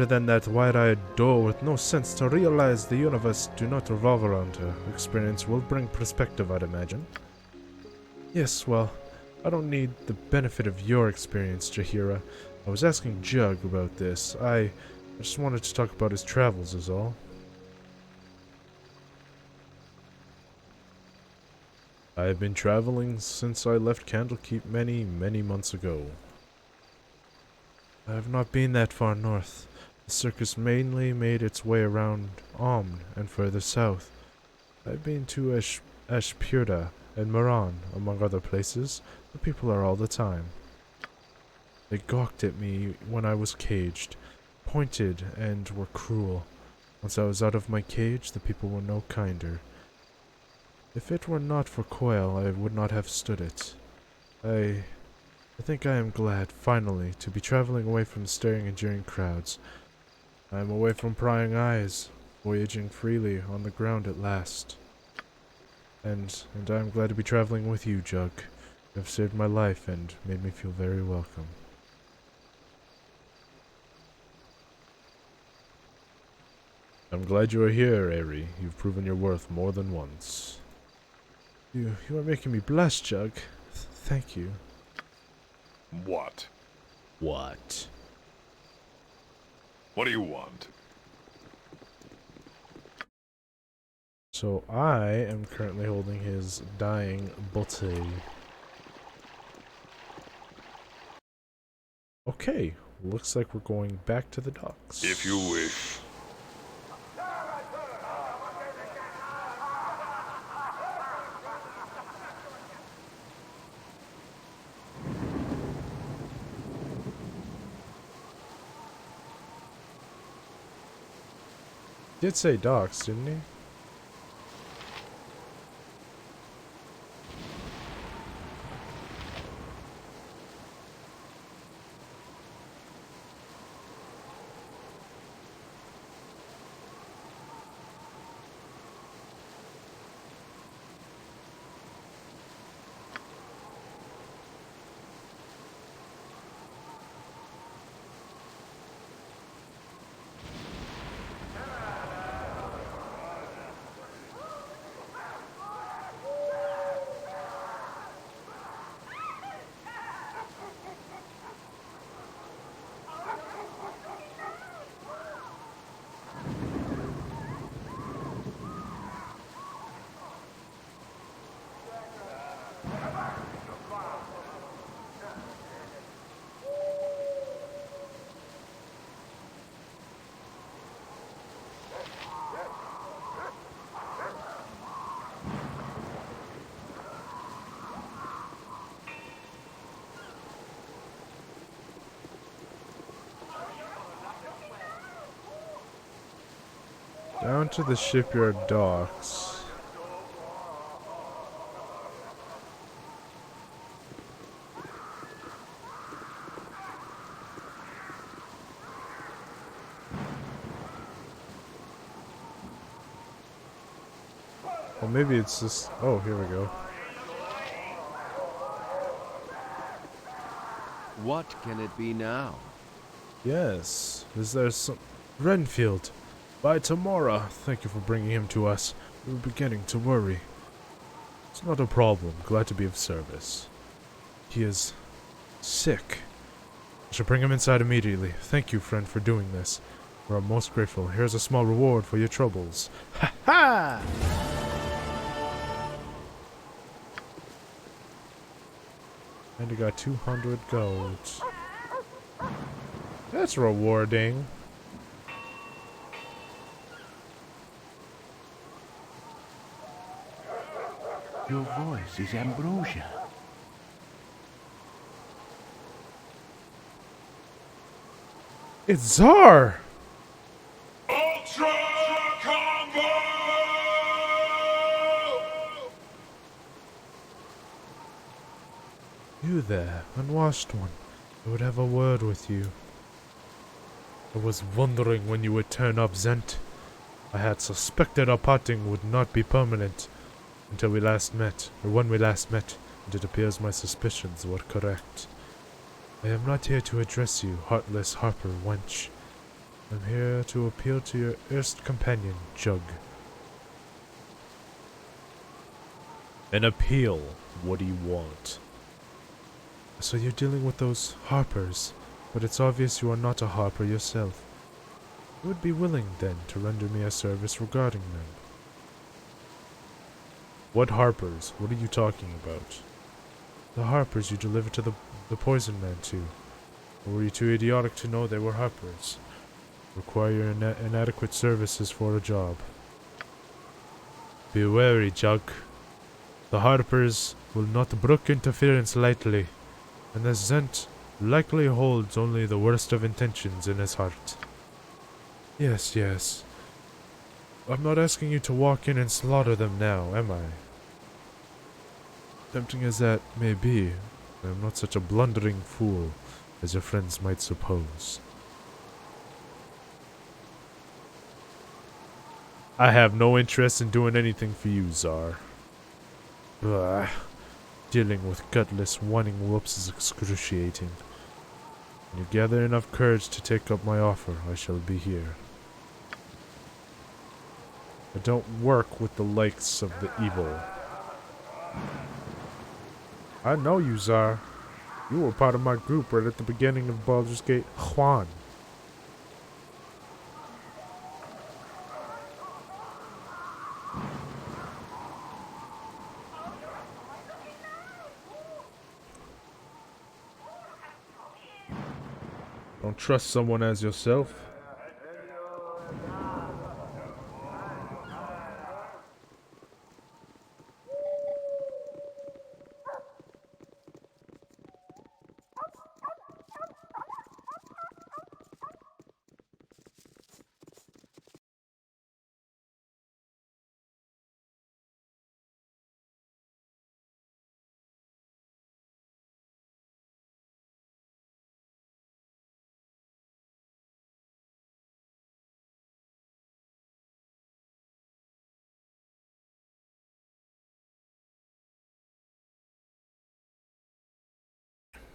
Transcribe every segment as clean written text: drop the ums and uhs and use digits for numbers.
Better than that wide-eyed doe with no sense to realize the universe do not revolve around her. Experience will bring perspective, I'd imagine. Yes, well, I don't need the benefit of your experience, Jahira. I was asking Jug about this. I just wanted to talk about his travels is all. I have been traveling since I left Candlekeep many, many months ago. I have not been that far north. The circus mainly made its way around Omn and further south. I've been to Ashpurda and Moran, among other places. The people are all the time. They gawked at me when I was caged, pointed, and were cruel. Once I was out of my cage, the people were no kinder. If it were not for Coil, I would not have stood it. I think I am glad, finally, to be traveling away from staring and jeering crowds. I am away from prying eyes, voyaging freely on the ground at last. And I am glad to be traveling with you, Jug. You have saved my life and made me feel very welcome. I'm glad you are here, Aerie. You've proven your worth more than once. You are making me blush, Jug. Thank you. What? What? What do you want? So I am currently holding his dying body. Okay, looks like we're going back to the docks. If you wish. Did say docks, didn't he? Down to the shipyard docks. Well, maybe it's just... Oh, here we go. What can it be now? Yes. Is there some... Renfield! By tomorrow. Thank you for bringing him to us. We were beginning to worry. It's not a problem. Glad to be of service. He is... sick. I should bring him inside immediately. Thank you, friend, for doing this. We are most grateful. Here's a small reward for your troubles. Ha ha! And I got 200 gold. That's rewarding. Your voice is ambrosia. It's Czar! Ultra Combo! You there, unwashed one. I would have a word with you. I was wondering when you would turn up, Zent. I had suspected our parting would not be permanent until we last met, or when we last met, and it appears my suspicions were correct. I am not here to address you, heartless Harper wench. I'm here to appeal to your erst companion, Jug. An appeal? What do you want? So you're dealing with those harpers, but it's obvious you are not a harper yourself. You would be willing, then, to render me a service regarding them. What harpers? What are you talking about? The harpers you delivered to the poison man to. Or were you too idiotic to know they were harpers? Require inadequate services for a job. Be wary, Jug. The harpers will not brook interference lightly, and the Zent likely holds only the worst of intentions in his heart. Yes, yes. I'm not asking you to walk in and slaughter them now, am I? Tempting as that may be, I am not such a blundering fool as your friends might suppose. I have no interest in doing anything for you, Czar. Bah. Dealing with gutless, whining whoops is excruciating. When you gather enough courage to take up my offer, I shall be here. I don't work with the likes of the evil. I know you, Czar. You were part of my group right at the beginning of Baldur's Gate. Juan. Don't trust someone as yourself.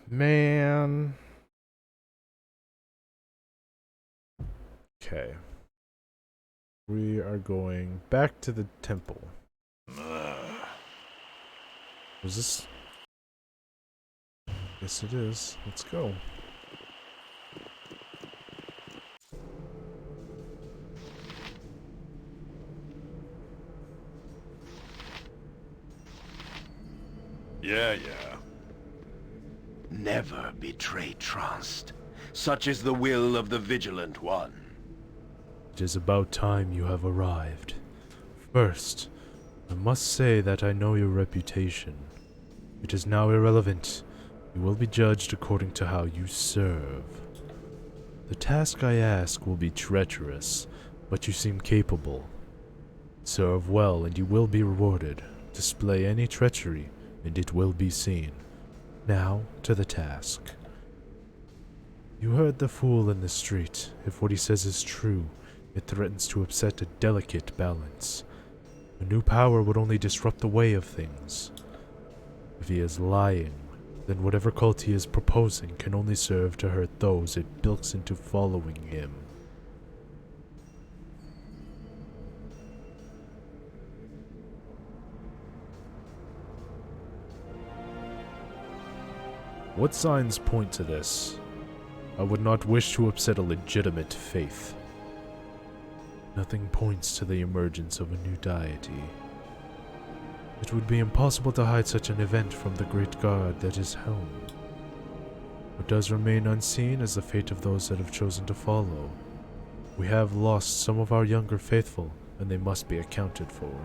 Man. Okay. We are going back to the temple. Was this? Yes, it is. Let's go. Yeah. Never betray trust. Such is the will of the Vigilant One. It is about time you have arrived. First, I must say that I know your reputation. It is now irrelevant. You will be judged according to how you serve. The task I ask will be treacherous, but you seem capable. Serve well and you will be rewarded. Display any treachery, and it will be seen. Now, to the task. You heard the fool in the street. If what he says is true, it threatens to upset a delicate balance. A new power would only disrupt the way of things. If he is lying, then whatever cult he is proposing can only serve to hurt those it bilks into following him. What signs point to this? I would not wish to upset a legitimate faith. Nothing points to the emergence of a new deity. It would be impossible to hide such an event from the great guard that is Helm. What does remain unseen is the fate of those that have chosen to follow. We have lost some of our younger faithful, and they must be accounted for.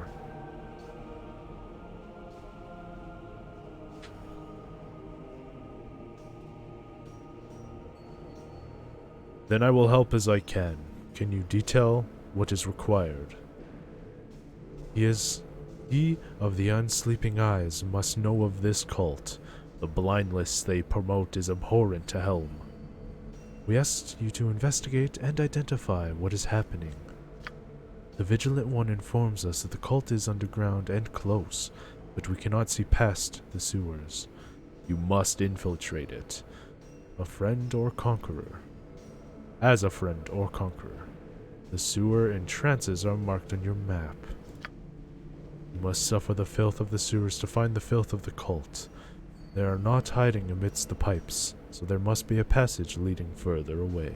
Then I will help as I can. Can you detail what is required? He of the unsleeping eyes must know of this cult. The blindness they promote is abhorrent to Helm. We ask you to investigate and identify what is happening. The Vigilant One informs us that the cult is underground and close, but we cannot see past the sewers. You must infiltrate it. A friend or conqueror. as a friend or conqueror. The sewer and trances are marked on your map. You must suffer the filth of the sewers to find the filth of the cult. They are not hiding amidst the pipes, so there must be a passage leading further away.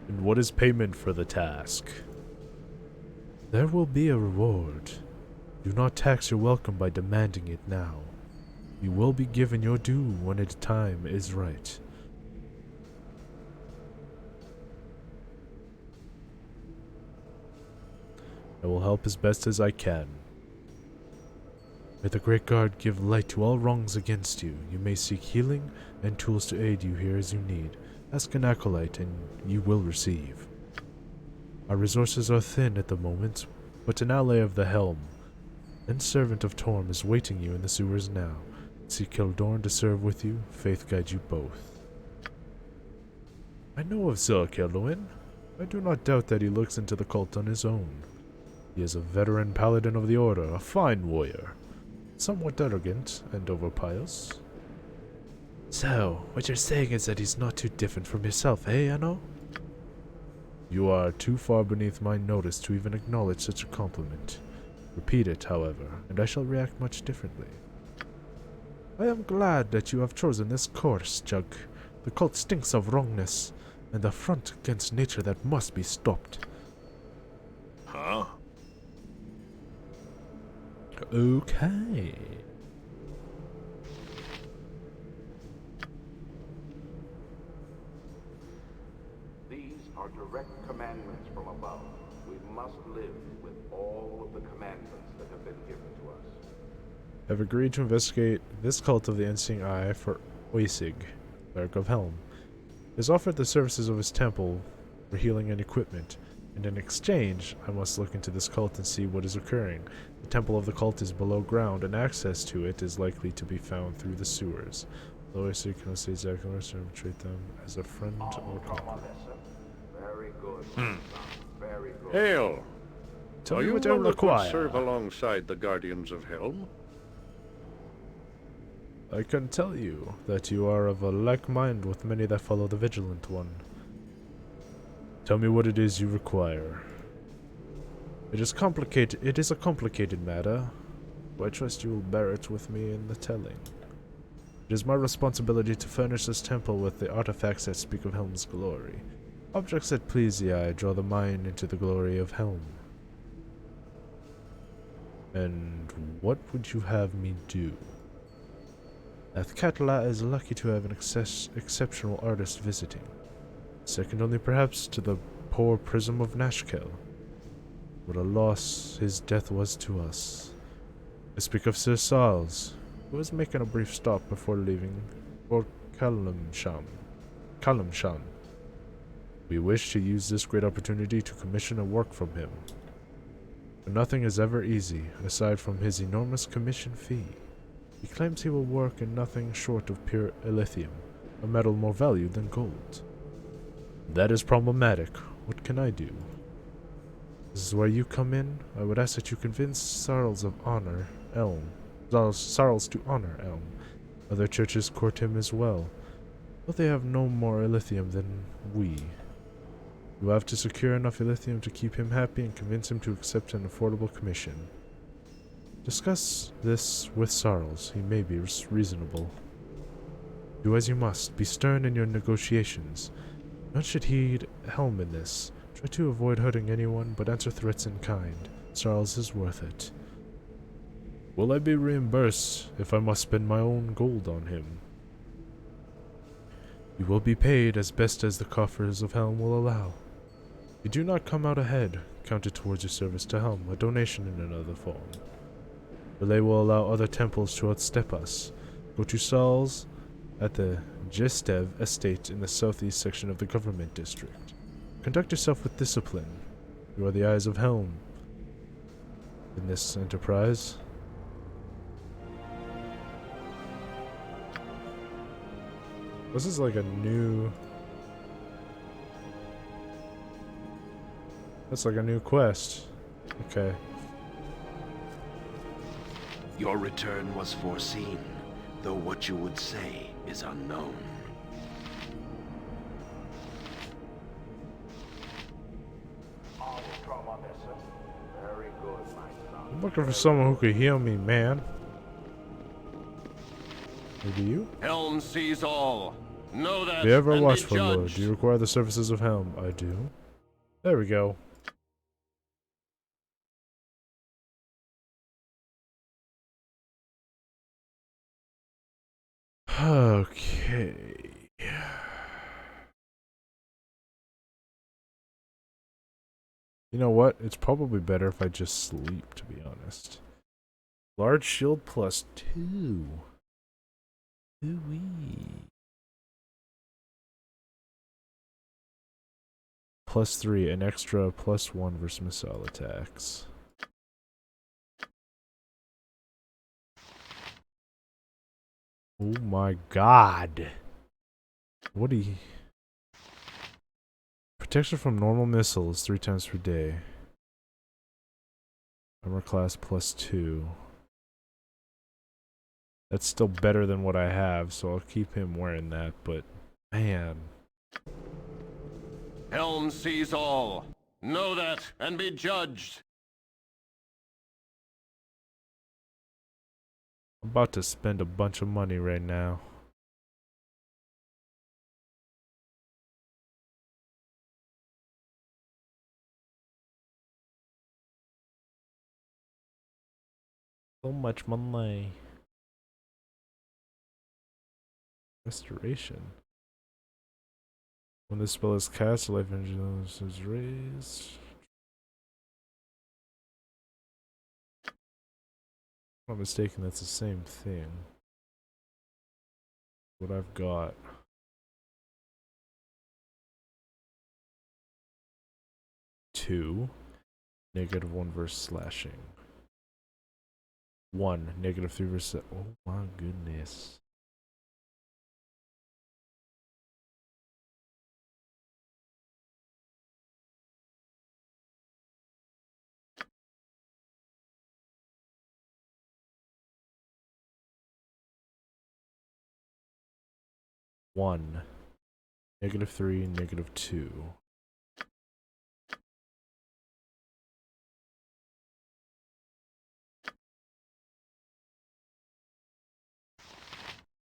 And what is payment for the task? There will be a reward. Do not tax your welcome by demanding it now. You will be given your due when the time is right. I will help as best as I can. May the Great Guard give light to all wrongs against you. You may seek healing and tools to aid you here as you need. Ask an acolyte and you will receive. Our resources are thin at the moment, but an ally of the Helm and servant of Torm is waiting you in the sewers now. Seek Kildorn to serve with you. Faith guide you both. I know of Sir Kildorn. I do not doubt that he looks into the cult on his own. He is a veteran paladin of the Order, a fine warrior. Somewhat arrogant and overpious. So, what you're saying is that he's not too different from yourself, eh, Anno? You are too far beneath my notice to even acknowledge such a compliment. Repeat it, however, and I shall react much differently. I am glad that you have chosen this course, Jug. The cult stinks of wrongness, and the front against nature that must be stopped. Huh? Okay. These are direct commandments from above. We must live with all of the commandments that have been given to us. I've agreed to investigate this cult of the Unseeing Eye for Oisig, Cleric of Helm. He has offered the services of his temple for healing and equipment, and in exchange, I must look into this cult and see what is occurring. The temple of the cult is below ground, and access to it is likely to be found through the sewers. Oisig can say exactly and treat them as a friend or conqueror. Very good. Son. Very good. Hail! Tell Are me you what I one that would require. serve alongside the Guardians of Helm? I can tell you that you are of a like mind with many that follow the Vigilant One. Tell me what it is you require. It is a complicated matter, but I trust you will bear it with me in the telling. It is my responsibility to furnish this temple with the artifacts that speak of Helm's glory. Objects that please the eye draw the mind into the glory of Helm. And what would you have me do? Athkatla is lucky to have an exceptional artist visiting, second only perhaps to the poor Prism of Nashkel. What a loss his death was to us. I speak of Sir Sarles, who was making a brief stop before leaving for Kalimshan. We wish to use this great opportunity to commission a work from him. But nothing is ever easy, aside from his enormous commission fee. He claims he will work in nothing short of pure illithium, a metal more valued than gold. That is problematic. What can I do? This is where you come in. I would ask that you convince Sarles to honor Elm. Other churches court him as well, but they have no more illithium than we. You have to secure enough illithium to keep him happy and convince him to accept an affordable commission. Discuss this with Sarles. He may be reasonable. Do as you must. Be stern in your negotiations. None should heed Helm in this. Try to avoid hurting anyone, but answer threats in kind. Sarles is worth it. Will I be reimbursed if I must spend my own gold on him? You will be paid as best as the coffers of Helm will allow. If you do not come out ahead, count it towards your service to Helm, a donation in another form. Relay will allow other temples to outstep us. Go to Sarles at the Jestev estate in the southeast section of the government district. Conduct yourself with discipline. You are the eyes of Helm in this enterprise. This is like a new... That's like a new quest. Okay. Your return was foreseen, though what you would say is unknown. Very good, my son. I'm looking for someone who could heal me, man. Maybe you? Helm sees all. Know that Be ever and be watchful, Lord. judged. Do you require the services of Helm? I do. There we go. Okay. You know what? It's probably better if I just sleep, to be honest. Large shield plus 2. Ooh-wee. Plus 3, an extra plus 1 versus missile attacks. Oh my god. What do you... Protection from normal missiles 3 times per day. Armor class plus 2. That's still better than what I have, so I'll keep him wearing that, but man. Helm sees all. Know that and be judged. I'm about to spend a bunch of money right now. So much money. Restoration. When this spell is cast, life vigilance is raised. If I'm not mistaken, that's the same thing. What I've got. Two. -1 versus slashing. 1. -3 versus... Oh my goodness. One. -3, -2.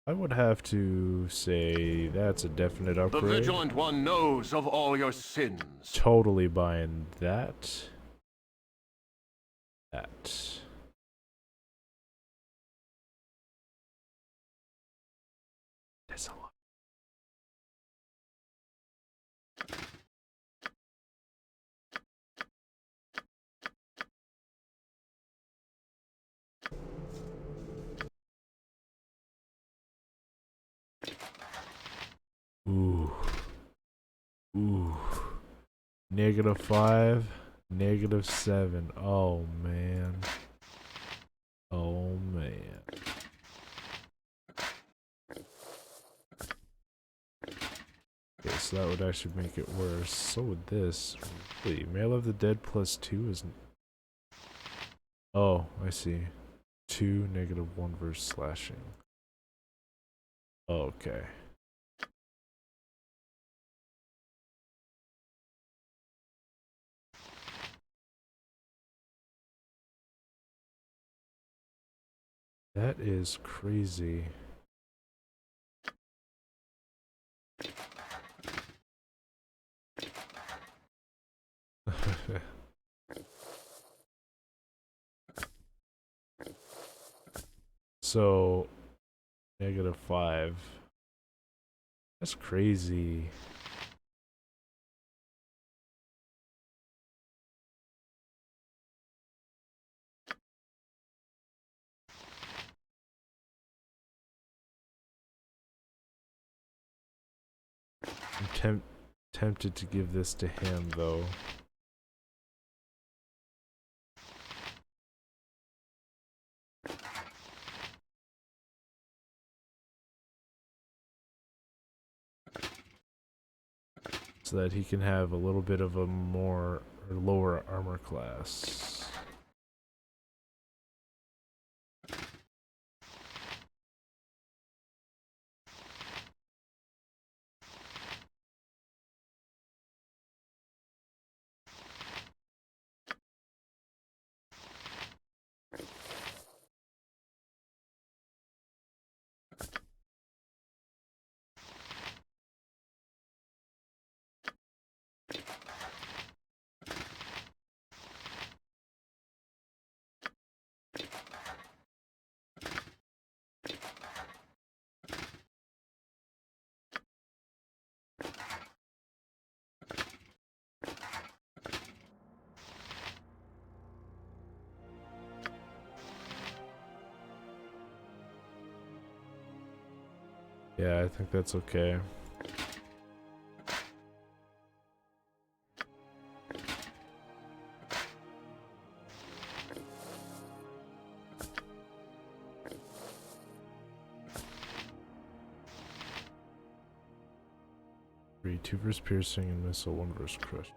I would have to say that's a definite The upgrade. Vigilant One knows of all your sins. Totally buying that. That. That's a lot. Ooh. Ooh. -5, -7. Oh man. Oh man. Okay, so that would actually make it worse. So would this. Wait, Mail of the Dead plus 2 isn't. Oh, I see. 2, -1 versus slashing. Okay. That is crazy. So, -5. That's crazy. I'm tempted to give this to him, though. So that he can have a little bit of a more or lower armor class. Yeah, I think that's okay. Three, 2 versus piercing and missile, 1 versus crush.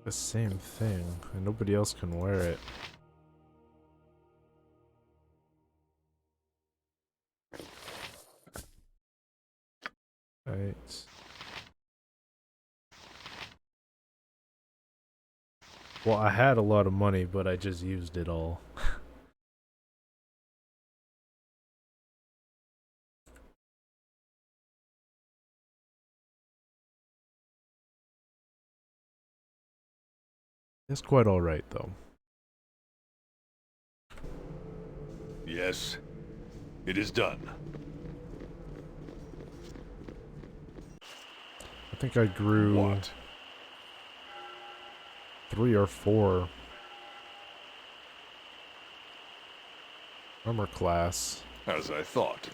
The same thing, and nobody else can wear it. Right. Well, I had a lot of money, but I just used it all. It's quite alright, though. Yes, it is done. I think I grew What? 3 or 4 armor class. As I thought.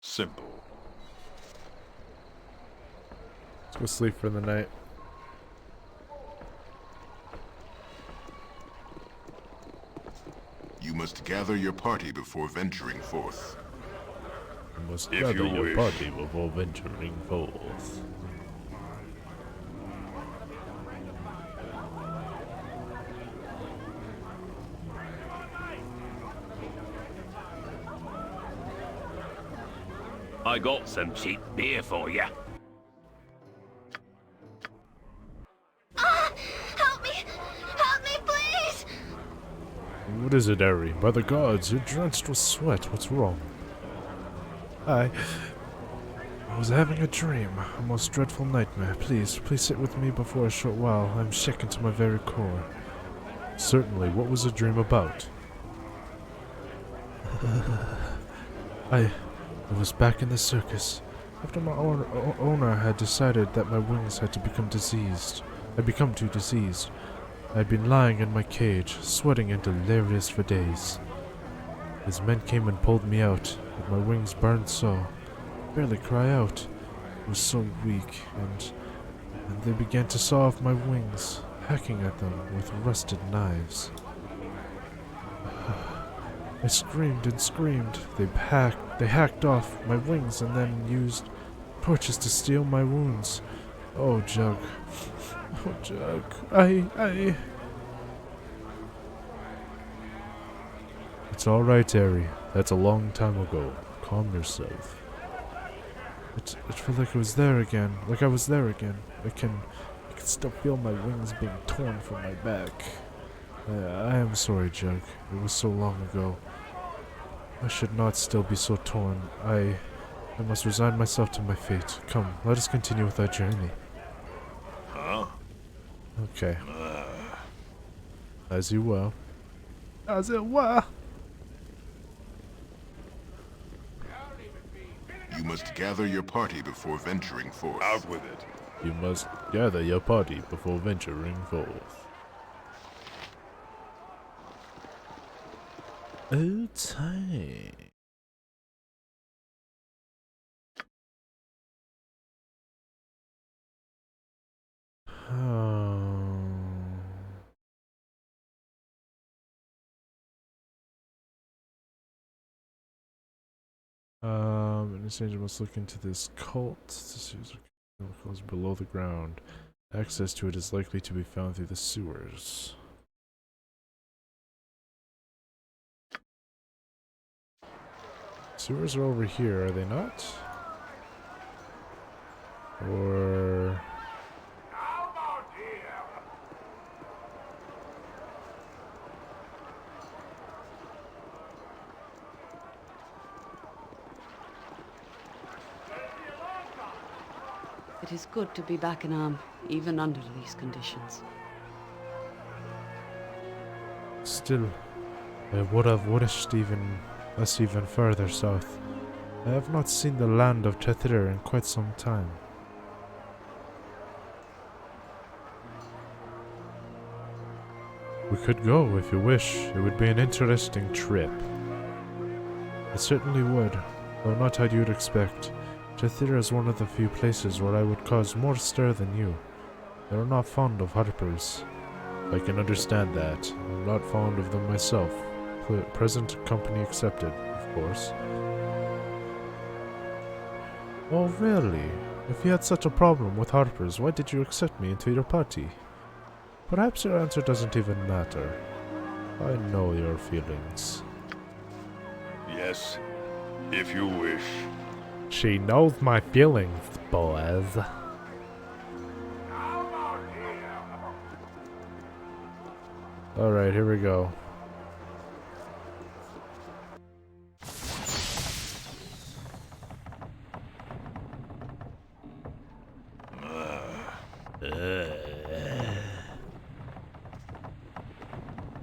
Simple. Let's go sleep for the night. You must gather your party before venturing forth. You must If gather you your wish. party before venturing forth. I got some cheap beer for ya. Help me! Help me, please! What is it, Eri? By the gods, you're drenched with sweat. What's wrong? I was having a dream. A most dreadful nightmare. Please sit with me before a short while. I'm shaken to my very core. Certainly, what was the dream about? I was back in the circus. After my owner had decided that my wings had to become diseased. I'd become too diseased. I'd been lying in my cage, sweating and delirious for days. His men came and pulled me out, but my wings burned so. I barely cry out. I was so weak, and they began to saw off my wings, hacking at them with rusted knives. I screamed and screamed. They hacked off my wings and then used torches to steal my wounds. Oh, Jug. Oh, Jug. I... It's alright, Eri. That's a long time ago. Calm yourself. It felt like I was there again. Like I was there again. I can still feel my wings being torn from my back. I am sorry, Jug. It was so long ago. I should not still be so torn. I must resign myself to my fate. Come, let us continue with our journey. Huh? Okay. As you will. As it were. You must gather your party before venturing forth. Out with it. You must gather your party before venturing forth. Oh, time. And this angel must look into this cult. This is chemicals below the ground. Access to it is likely to be found through the sewers. Sewers are over here, are they not? Or... It is good to be back in Arm, even under these conditions. Still, I would have wished us even further south. I have not seen the land of Tethir in quite some time. We could go if you wish. It would be an interesting trip. It certainly would, though not how you'd expect. Tethir is one of the few places where I would cause more stir than you. They are not fond of harpers. I can understand that. I'm not fond of them myself. Present company accepted, of course. Oh really? If you had such a problem with harpers, why did you accept me into your party? Perhaps your answer doesn't even matter. I know your feelings. Yes, if you wish. She knows my feelings, boys. Alright, here we go.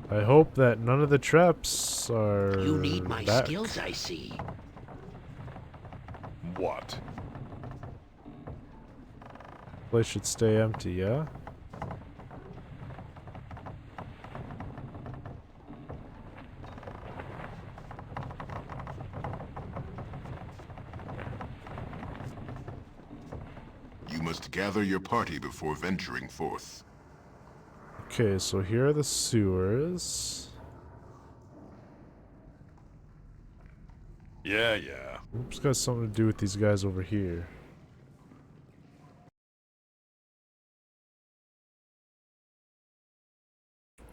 I hope that none of the traps are You need my back. skills, I see. What? Place should stay empty, yeah? You must gather your party before venturing forth. Okay, so here are the sewers. Yeah. It's got something to do with these guys over here.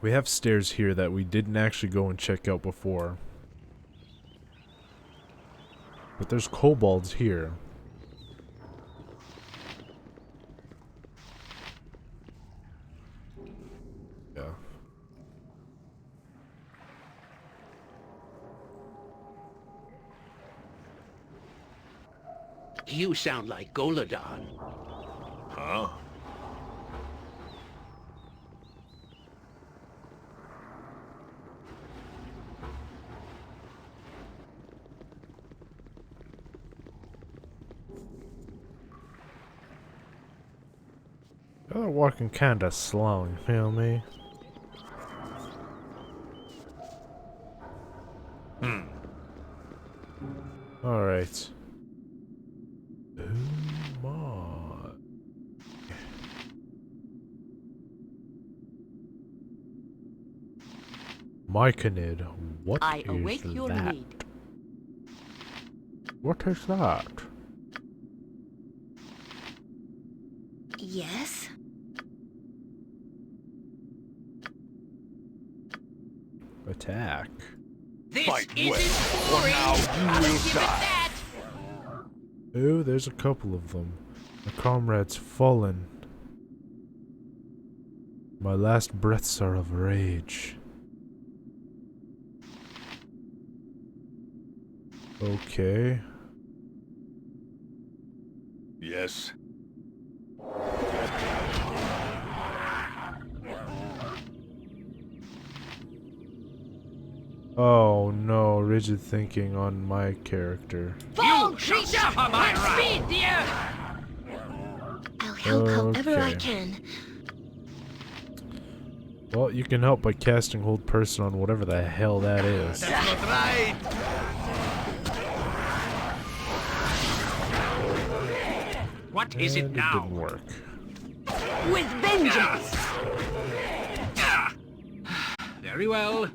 We have stairs here that we didn't actually go and check out before. But there's kobolds here. Yeah. You sound like Goladon. Huh? They're walking kinda slow, you feel me? Alright. Oh my. Myconid, what I is await your that? need. What is that? Yes? Attack. This Fight isn't well, or boring. now you I'll will give it die. that. Oh, there's a couple of them. My comrade's fallen. My last breaths are of rage. Okay. Yes. Oh no, rigid thinking on my character. You creature! My speed, dear! I'll help however I Okay. can. Well, you can help by casting hold person on whatever the hell that is. That's not right! What is it And now? didn't work. With vengeance! Very well.